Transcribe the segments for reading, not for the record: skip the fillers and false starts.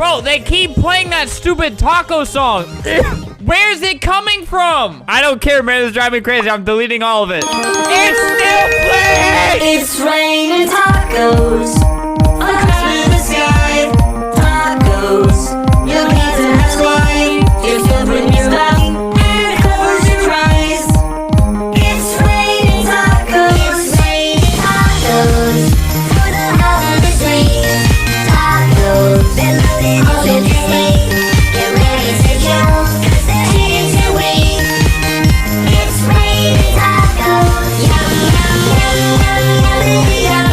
Bro, they keep playing that stupid taco song. Where's it coming from? I don't care, man. It's driving me crazy. I'm deleting all of it. It's still playing! It's raining tacos across the sky. Tacos. You need to ask why. If you bring your mouth and covers your eyes. It's raining tacos. It's raining tacos. For the holidays. Tacos. They're loaded all in your sleigh. Get ready to jump, 'cause they're here to wait. It's raining tacos. Yum, yum, yum, yum, yum, yum.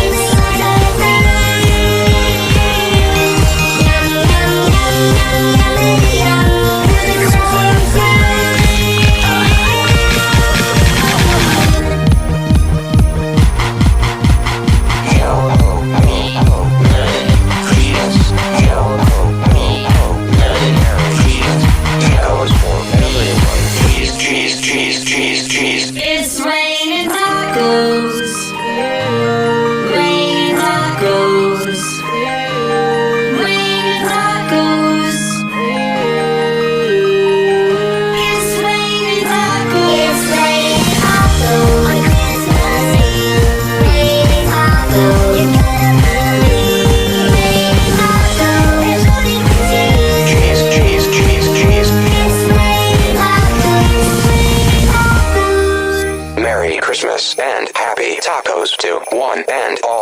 It's like a rain. Yum, yum, yum, yum, yum, yum. For the Christmas It's raining tacos. Raining tacos. Raining tacos. It's raining tacos. It's raining tacos. On Christmas Eve. Raining tacos. You're gonna believe. Raining tacos. There's only cheese. It's raining tacos. Merry Christmas and happy tacos to one and all.